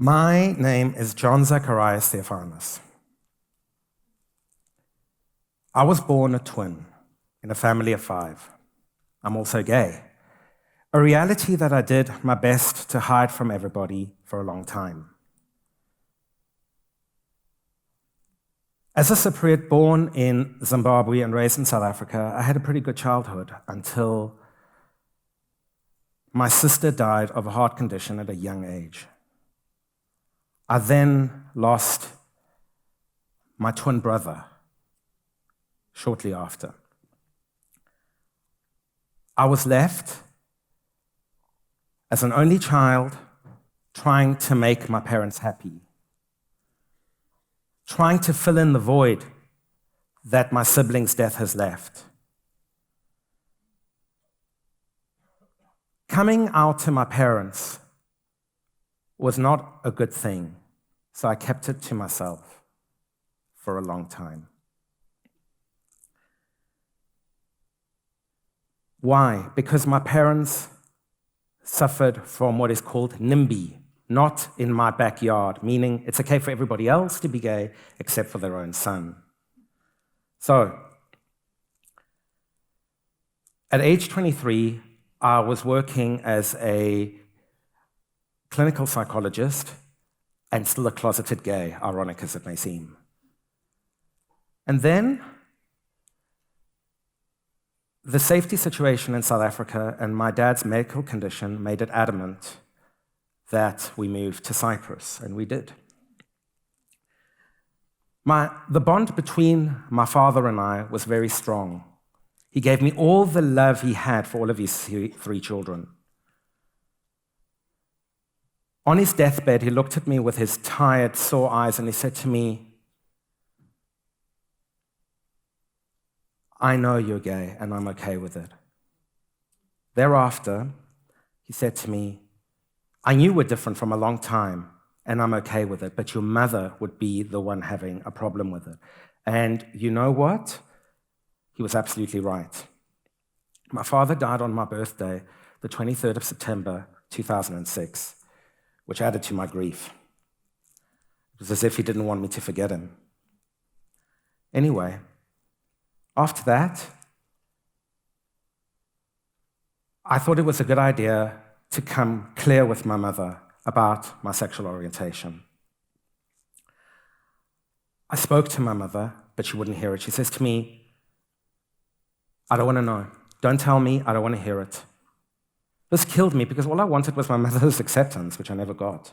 My name is John Zacharias Theophanous. I was born a twin in a family of 5. I'm also gay, a reality that I did my best to hide from everybody for a long time. As a Cypriot born in Zimbabwe and raised in South Africa, I had a pretty good childhood until my sister died of a heart condition at a young age. I then lost my twin brother shortly after. I was left as an only child trying to make my parents happy, trying to fill in the void that my sibling's death has left. Coming out to my parents was not a good thing, so I kept it to myself for a long time. Why? Because my parents suffered from what is called NIMBY, not in my backyard, meaning it's okay for everybody else to be gay except for their own son. So, at age 23, I was working as a clinical psychologist and still a closeted gay, ironic as it may seem. And then the safety situation in South Africa and my dad's medical condition made it adamant that we moved to Cyprus, and we did. The bond between my father and I was very strong. He gave me all the love he had for all of his 3 children. On his deathbed, he looked at me with his tired, sore eyes, and he said to me, "I know you're gay, and I'm okay with it." Thereafter, he said to me, "I knew we're different from a long time, and I'm okay with it, but your mother would be the one having a problem with it." And you know what? He was absolutely right. My father died on my birthday, the 23rd of September, 2006, which added to my grief. It was as if he didn't want me to forget him. Anyway, after that, I thought it was a good idea to come clear with my mother about my sexual orientation. I spoke to my mother, but she wouldn't hear it. She says to me, "I don't want to know. Don't tell me. I don't want to hear it." This killed me because all I wanted was my mother's acceptance, which I never got.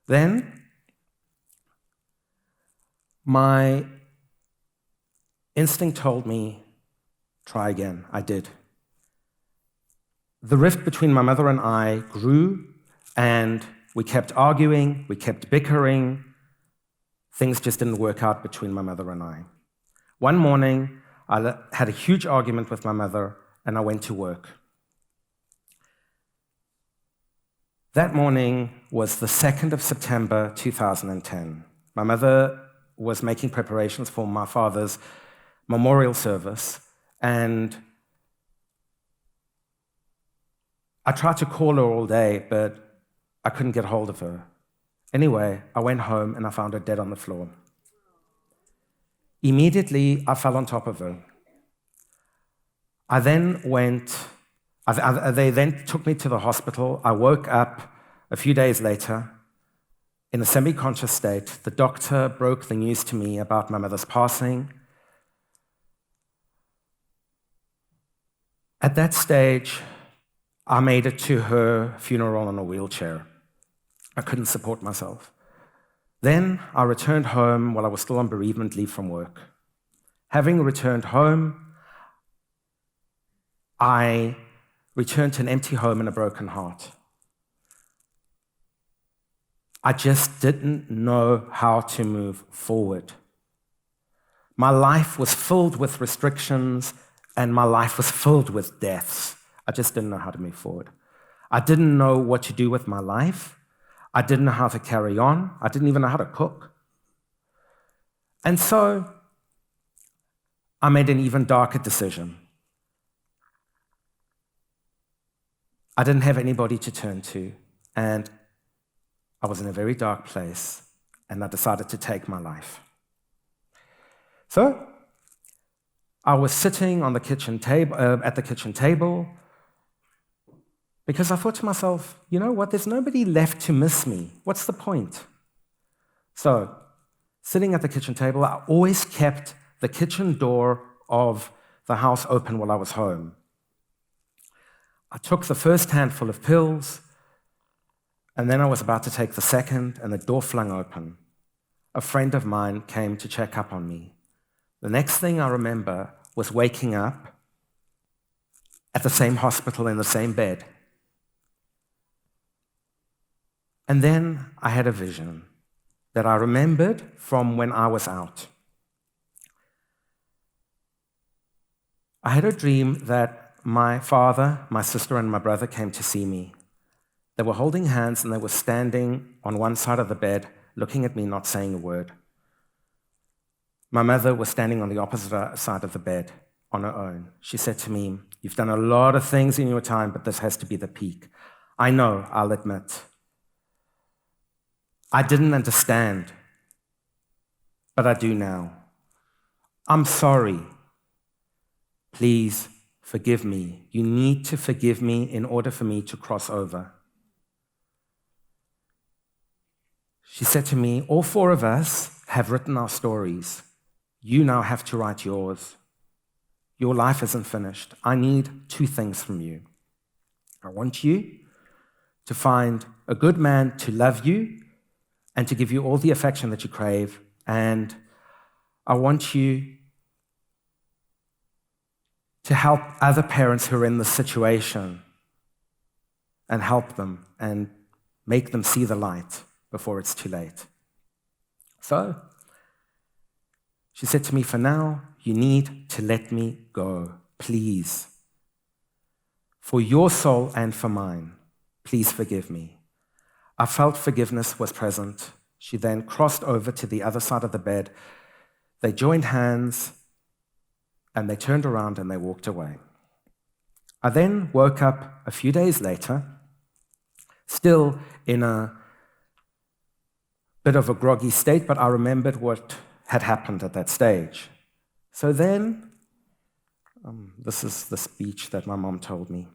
Then, my instinct told me, try again. I did. The rift between my mother and I grew, and we kept arguing, we kept bickering. Things just didn't work out between my mother and I. One morning, I had a huge argument with my mother, and I went to work. That morning was the 2nd of September, 2010. My mother was making preparations for my father's memorial service, and I tried to call her all day, but I couldn't get hold of her. Anyway, I went home and I found her dead on the floor. Immediately, I fell on top of her. They then took me to the hospital. I woke up a few days later in a semi-conscious state. The doctor broke the news to me about my mother's passing. At that stage, I made it to her funeral in a wheelchair. I couldn't support myself. Then I returned home while I was still on bereavement leave from work. Having returned home, I returned to an empty home and a broken heart. I just didn't know how to move forward. My life was filled with restrictions, and my life was filled with deaths. I just didn't know how to move forward. I didn't know what to do with my life. I didn't know how to carry on. I didn't even know how to cook. And so I made an even darker decision. I didn't have anybody to turn to, and I was in a very dark place, and I decided to take my life. So I was sitting on the kitchen table, at the kitchen table, because I thought to myself, you know what, there's nobody left to miss me. What's the point? So, sitting at the kitchen table, I always kept the kitchen door of the house open while I was home. I took the first handful of pills, and then I was about to take the second, and the door flung open. A friend of mine came to check up on me. The next thing I remember was waking up at the same hospital in the same bed. And then I had a vision that I remembered from when I was out. I had a dream that my father, my sister, and my brother came to see me. They were holding hands and they were standing on one side of the bed, looking at me, not saying a word. My mother was standing on the opposite side of the bed on her own. She said to me, "You've done a lot of things in your time, but this has to be the peak." I know, I'll admit. I didn't understand, but I do now. I'm sorry. Please forgive me. You need to forgive me in order for me to cross over. She said to me, "All four of us have written our stories. You now have to write yours. Your life isn't finished. I need two things from you. I want you to find a good man to love you and to give you all the affection that you crave, and I want you to help other parents who are in this situation and help them and make them see the light before it's too late." So, she said to me, "For now, you need to let me go, please. For your soul and for mine, please forgive me." I felt forgiveness was present. She then crossed over to the other side of the bed. They joined hands, and they turned around and they walked away. I then woke up a few days later, still in a bit of a groggy state, but I remembered what had happened at that stage. So then, this is the speech that my mom told me.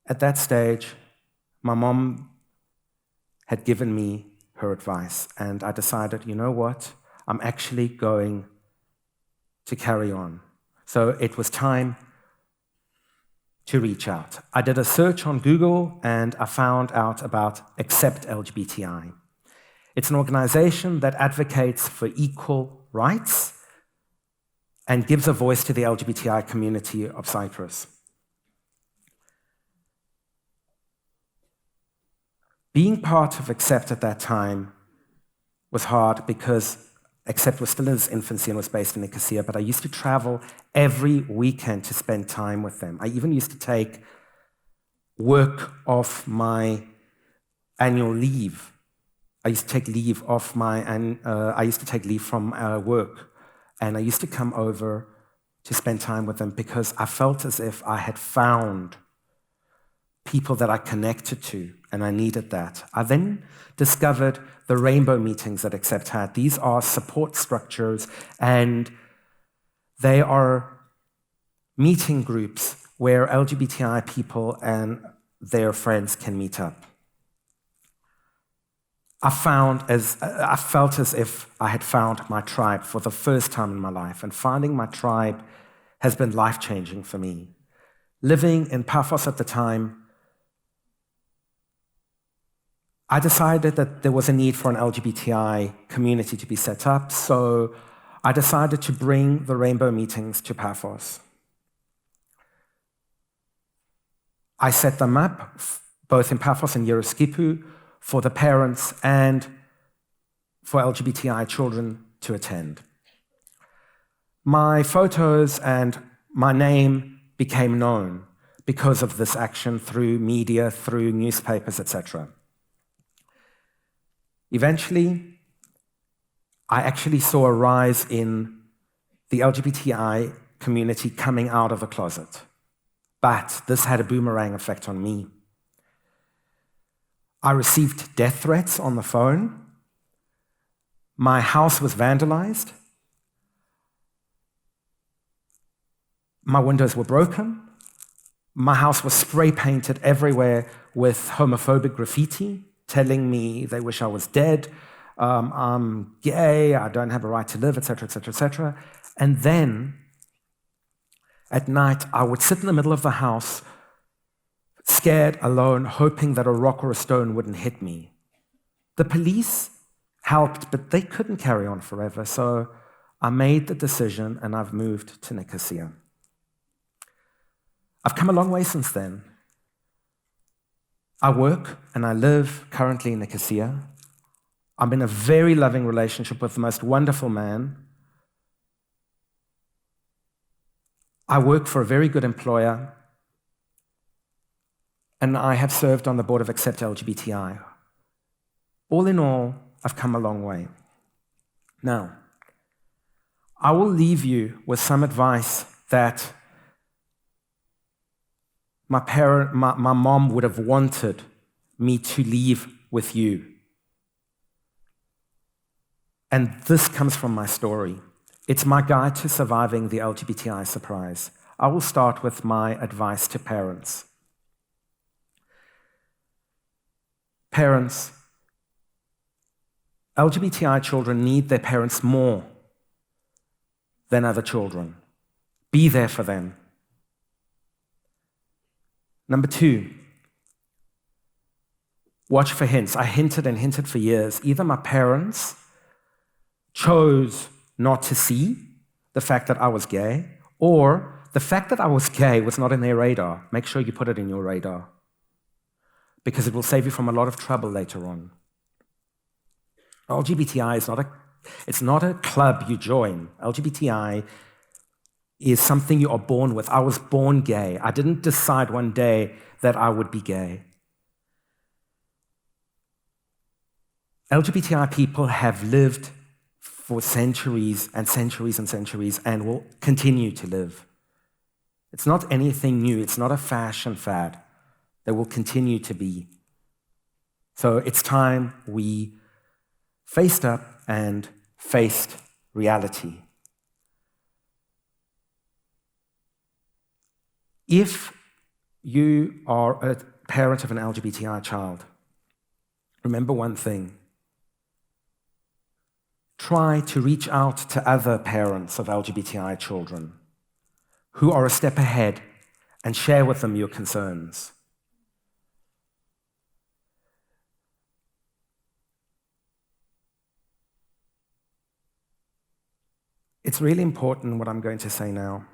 At that stage, my mom had given me her advice, and I decided, you know what, I'm actually going to carry on. So it was time to reach out. I did a search on Google, and I found out about Accept LGBTI. It's an organization that advocates for equal rights and gives a voice to the LGBTI community of Cyprus. Being part of Accept at that time was hard because Accept was still in its infancy and was based in Nicosia, but I used to travel every weekend to spend time with them. I even used to take work off my annual leave. I used to take leave from work, and I used to come over to spend time with them because I felt as if I had found people that I connected to, and I needed that. I then discovered the rainbow meetings that Accept had. These are support structures, and they are meeting groups where LGBTI people and their friends can meet up. I felt as if I had found my tribe for the first time in my life, and finding my tribe has been life-changing for me. Living in Paphos at the time, I decided that there was a need for an LGBTI community to be set up, so I decided to bring the rainbow meetings to Paphos. I set them up, both in Paphos and Yeroskipu, for the parents and for LGBTI children to attend. My photos and my name became known because of this action through media, through newspapers, etc. Eventually, I actually saw a rise in the LGBTI community coming out of the closet. But this had a boomerang effect on me. I received death threats on the phone. My house was vandalized. My windows were broken. My house was spray painted everywhere with homophobic graffiti, telling me they wish I was dead, I'm gay, I don't have a right to live, etc., etc., etc. And then, at night, I would sit in the middle of the house, scared, alone, hoping that a rock or a stone wouldn't hit me. The police helped, but they couldn't carry on forever, so I made the decision and I've moved to Nicosia. I've come a long way since then. I work and I live currently in Nicosia. I'm in a very loving relationship with the most wonderful man. I work for a very good employer, and I have served on the board of Accept LGBTI. All in all, I've come a long way. Now, I will leave you with some advice that my mom would have wanted me to leave with you. And this comes from my story. It's my guide to surviving the LGBTI surprise. I will start with my advice to parents. Parents, LGBTI children need their parents more than other children. Be there for them. Number 2, watch for hints. I hinted and hinted for years. Either my parents chose not to see the fact that I was gay, or the fact that I was gay was not in their radar. Make sure you put it in your radar, because it will save you from a lot of trouble later on. LGBTI is not a club you join. LGBTI is something you are born with. I was born gay. I didn't decide one day that I would be gay. LGBTI people have lived for centuries and centuries and centuries and will continue to live. It's not anything new. It's not a fashion fad. There will continue to be. So it's time we faced up and faced reality. If you are a parent of an LGBTI child, remember one thing. Try to reach out to other parents of LGBTI children who are a step ahead and share with them your concerns. It's really important what I'm going to say now.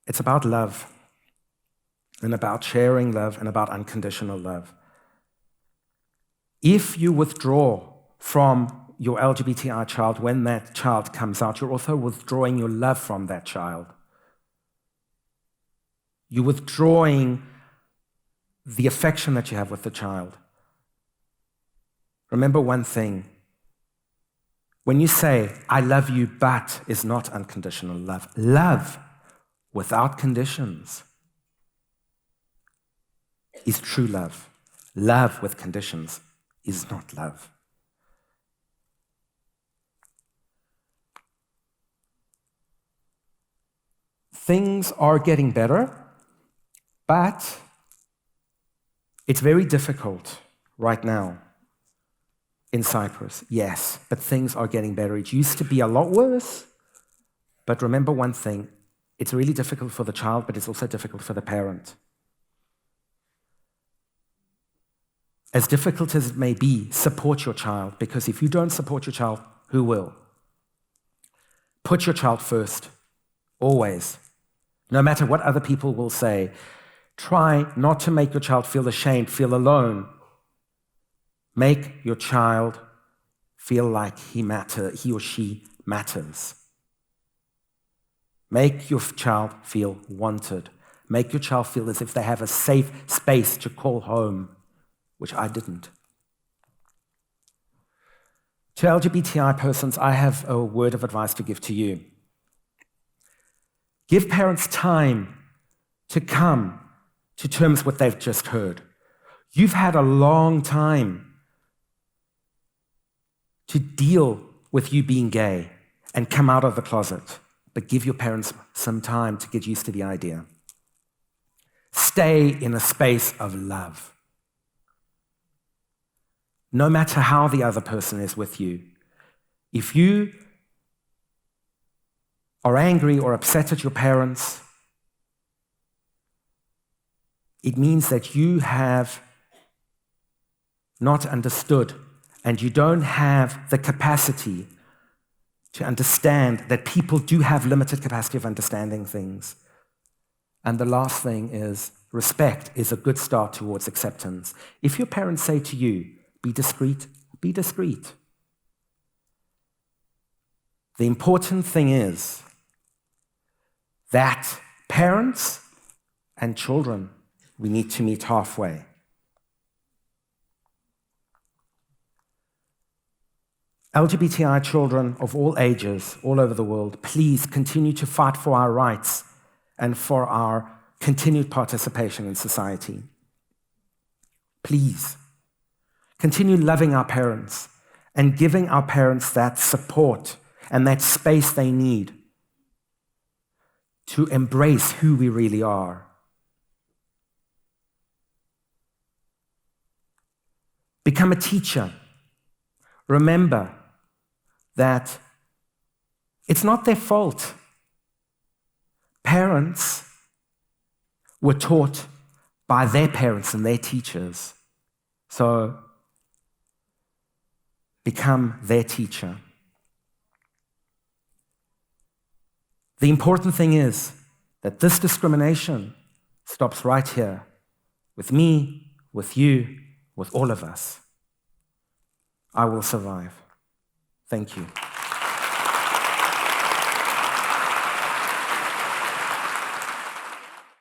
It's about love, and about sharing love, and about unconditional love. If you withdraw from your LGBTI child when that child comes out, you're also withdrawing your love from that child. You're withdrawing the affection that you have with the child. Remember one thing. When you say, I love you, but is not unconditional love. Love without conditions is true love. Love with conditions is not love. Things are getting better, but it's very difficult right now in Cyprus. Yes, but things are getting better. It used to be a lot worse, but remember one thing. It's really difficult for the child, but it's also difficult for the parent. As difficult as it may be, support your child, because if you don't support your child, who will? Put your child first, always. No matter what other people will say, try not to make your child feel ashamed, feel alone. Make your child feel like he or she matters. Make your child feel wanted. Make your child feel as if they have a safe space to call home, which I didn't. To LGBTI persons, I have a word of advice to give to you. Give parents time to come to terms with what they've just heard. You've had a long time to deal with you being gay and come out of the closet, but give your parents some time to get used to the idea. Stay in a space of love. No matter how the other person is with you. If you are angry or upset at your parents, it means that you have not understood and you don't have the capacity to understand that people do have limited capacity of understanding things. And the last thing is respect is a good start towards acceptance. If your parents say to you, be discreet, be discreet. The important thing is that parents and children, we need to meet halfway. LGBTI children of all ages, all over the world, please continue to fight for our rights and for our continued participation in society. Please. Continue loving our parents and giving our parents that support and that space they need to embrace who we really are. Become a teacher. Remember that it's not their fault. Parents were taught by their parents and their teachers. So become their teacher. The important thing is that this discrimination stops right here, with me, with you, with all of us. I will survive. Thank you.